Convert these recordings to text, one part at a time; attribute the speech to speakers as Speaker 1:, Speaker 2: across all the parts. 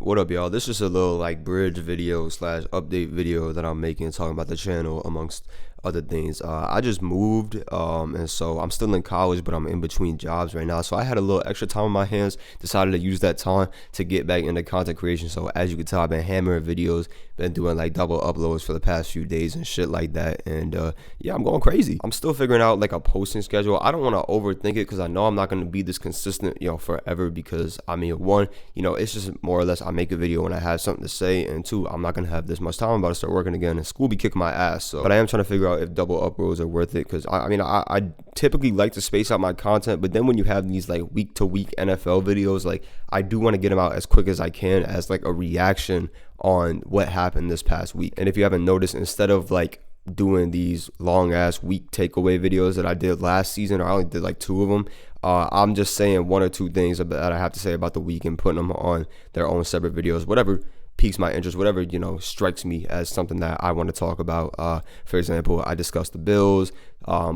Speaker 1: What up, y'all? This is a little like bridge video slash update video that I'm making talking about the channel amongst other things. I just moved, and so I'm still in college, but I'm in between jobs right now. So I had a little extra time on my hands, decided to use that time to get back into content creation. So as you can tell, I've been hammering videos, been doing like double uploads for the past few days and shit like that. And yeah, I'm going crazy. I'm still figuring out like a posting schedule. I don't want to overthink it because I know I'm not going to be this consistent, forever. Because I mean, one, it's just more or less I make a video when I have something to say, and two, I'm not going to have this much time. I'm about to start working again, and school be kicking my ass. So, but I am trying to figure out if double uploads are worth it, because I typically like to space out my content, but then when you have these like week to week NFL videos, like I do want to get them out as quick as I can as like a reaction on what happened this past week. And if you haven't noticed, instead of like doing these long ass week takeaway videos that I did last season, or I only did like 2 of them, I'm just saying 1 or 2 things that I have to say about the week and putting them on their own separate videos, whatever piques my interest, whatever strikes me as something that I want to talk about. For example, I discussed the Bills.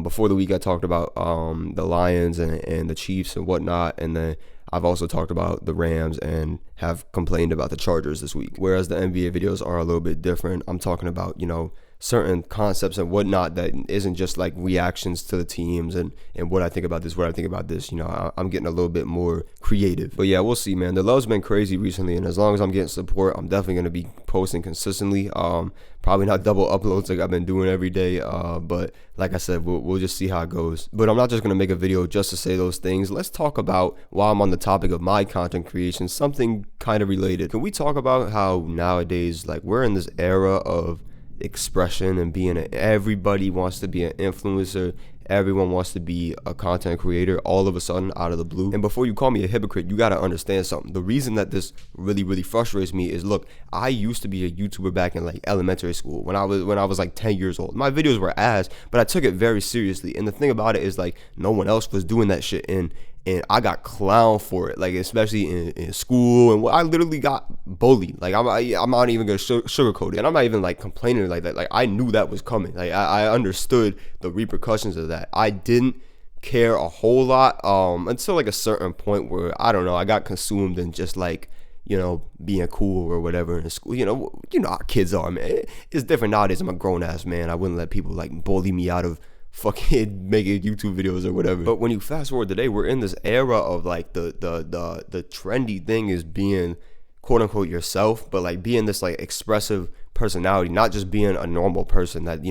Speaker 1: Before the week I talked about the Lions and the Chiefs and whatnot, and then I've also talked about the Rams and have complained about the Chargers this week. Whereas the NBA videos are a little bit different. I'm talking about certain concepts and whatnot that isn't just like reactions to the teams and what I think about this, I'm getting a little bit more creative. But yeah, we'll see, man. The love's been crazy recently, and as long as I'm getting support, I'm definitely going to be posting consistently. Probably not double uploads like I've been doing every day, but like I said, we'll just see how it goes. But I'm not just going to make a video just to say those things. Let's talk about, while I'm on the topic of my content creation, something kind of related. Can we talk about how nowadays, like, we're in this era of expression and everybody wants to be an influencer, everyone wants to be a content creator all of a sudden out of the blue. And before you call me a hypocrite, you got to understand something. The reason that this really frustrates me is, look, I used to be a YouTuber back in like elementary school when I was like 10 years old. My videos were ass, but I took it very seriously. And the thing about it is, like, no one else was doing that shit, and I got clowned for it, like especially in school, and I literally got bullied. Like I'm not even gonna sugarcoat it, and I'm not even like complaining like that. Like I knew that was coming. Like I understood the repercussions of that. I didn't care a whole lot until like a certain point where I don't know, I got consumed in just like being cool or whatever in school. You know how kids are, man. It's different nowadays. I'm a grown ass man. I wouldn't let people like bully me out of fucking making YouTube videos or whatever. But when you fast forward today, we're in this era of like the trendy thing is being quote unquote yourself, but like being this like expressive personality, not just being a normal person that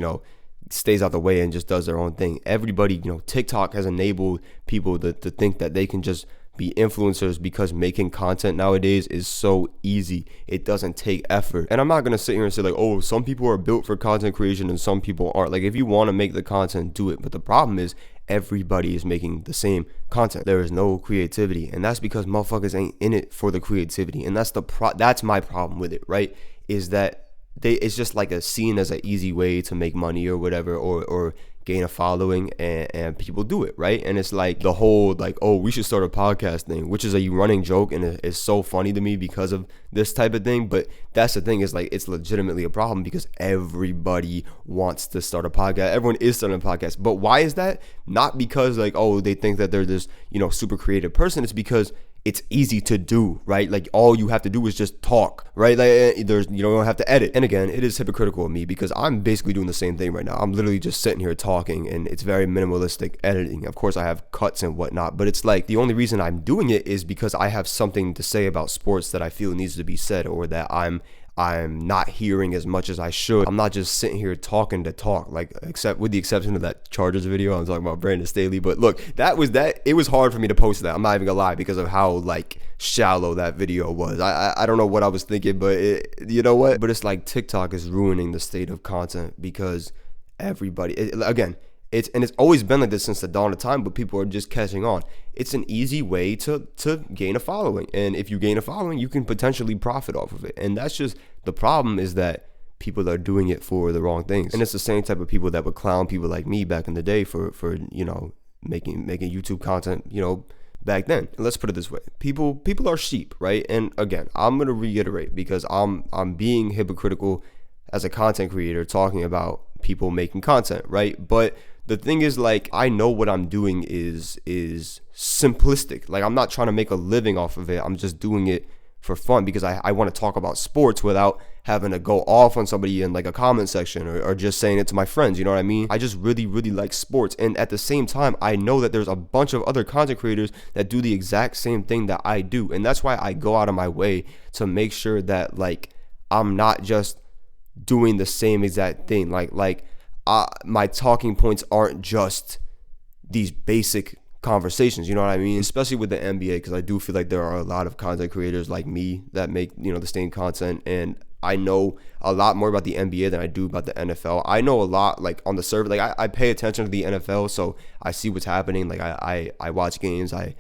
Speaker 1: stays out the way and just does their own thing. Everybody, TikTok has enabled people to think that they can just be influencers because making content nowadays is so easy. It doesn't take effort. And I'm not gonna sit here and say like, oh, some people are built for content creation and some people aren't. Like, if you want to make the content, do it. But the problem is everybody is making the same content. There is no creativity, and that's because motherfuckers ain't in it for the creativity. And that's my problem with it, right? Is that it's just like seen as an easy way to make money or whatever, or gain a following, and people do it, right? And it's like the whole like, oh, we should start a podcast thing, which is a running joke, and it's so funny to me because of this type of thing. But that's the thing, is like it's legitimately a problem because everybody wants to start a podcast. Everyone is starting a podcast. But why is that? Not because like, oh, they think that they're this super creative person. It's because it's easy to do, right? Like all you have to do is just talk, right? Like you don't have to edit. And again, it is hypocritical of me because I'm basically doing the same thing right now. I'm literally just sitting here talking, and it's very minimalistic editing. Of course, I have cuts and whatnot, but it's like the only reason I'm doing it is because I have something to say about sports that I feel needs to be said, or that I'm not hearing as much as I should. I'm not just sitting here talking to talk, like, except with the exception of that Chargers video. I'm talking about Brandon Staley. But look, it was hard for me to post that. I'm not even gonna lie, because of how like shallow that video was. I don't know what I was thinking, but you know what? But it's like TikTok is ruining the state of content because it's always been like this since the dawn of time, but people are just catching on. It's an easy way to gain a following, and if you gain a following, you can potentially profit off of it. And that's just the problem, is that people are doing it for the wrong things. And it's the same type of people that would clown people like me back in the day for making YouTube content, back then. Let's put it this way. People are sheep, right? And again, I'm going to reiterate, because I'm being hypocritical as a content creator talking about people making content, right? But the thing is, like, I know what I'm doing is simplistic. Like, I'm not trying to make a living off of it. I'm just doing it for fun because I want to talk about sports without having to go off on somebody in like a comment section or just saying it to my friends. You know what I mean? I just really, really like sports. And at the same time, I know that there's a bunch of other content creators that do the exact same thing that I do. And that's why I go out of my way to make sure that like I'm not just doing the same exact thing. My talking points aren't just these basic conversations, you know what I mean? Especially with the NBA, because I do feel like there are a lot of content creators like me that make, the same content, and I know a lot more about the NBA than I do about the NFL. I know a lot like on the surface, like I pay attention to the NFL, so I see what's happening. Like I watch games, I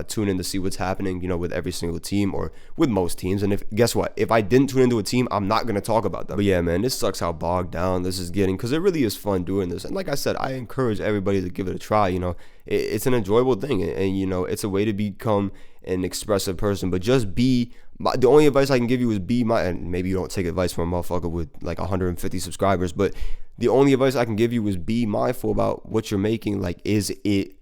Speaker 1: tune in to see what's happening, with every single team or with most teams. And guess what? If I didn't tune into a team, I'm not going to talk about them. But yeah, man, this sucks how bogged down this is getting because it really is fun doing this. And like I said, I encourage everybody to give it a try. It's an enjoyable thing. And it's a way to become an expressive person. But just the only advice I can give you is and maybe you don't take advice from a motherfucker with like 150 subscribers, but the only advice I can give you is be mindful about what you're making. Like, is it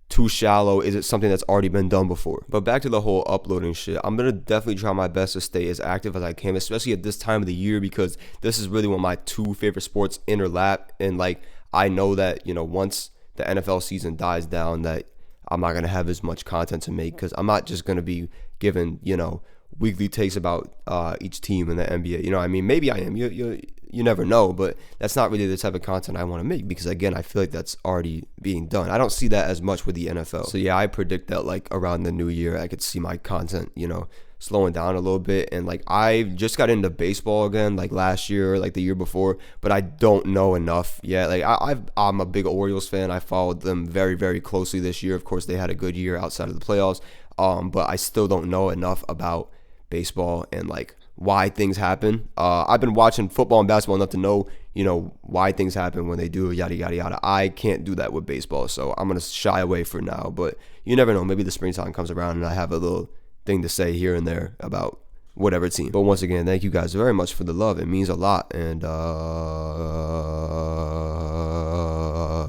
Speaker 1: too shallow? Is it something that's already been done before? But back to the whole uploading shit, I'm gonna definitely try my best to stay as active as I can, especially at this time of the year, because this is really when my two favorite sports interlap. And like I know that once the NFL season dies down, that I'm not gonna have as much content to make, because I'm not just gonna be given weekly takes about each team in the NBA. You know what I mean? Maybe I am. You never know, but that's not really the type of content I want to make, because again, I feel like that's already being done. I don't see that as much with the NFL. So yeah, I predict that like around the new year, I could see my content, slowing down a little bit. And like I just got into baseball again, like last year, like the year before, but I don't know enough yet. Like I'm a big Orioles fan. I followed them very, very closely this year. Of course, they had a good year outside of the playoffs, but I still don't know enough about baseball and like why things happen. I've been watching football and basketball enough to know, why things happen when they do, yada, yada, yada. I can't do that with baseball, so I'm going to shy away for now. But you never know. Maybe the springtime comes around and I have a little thing to say here and there about whatever team. But once again, thank you guys very much for the love. It means a lot. And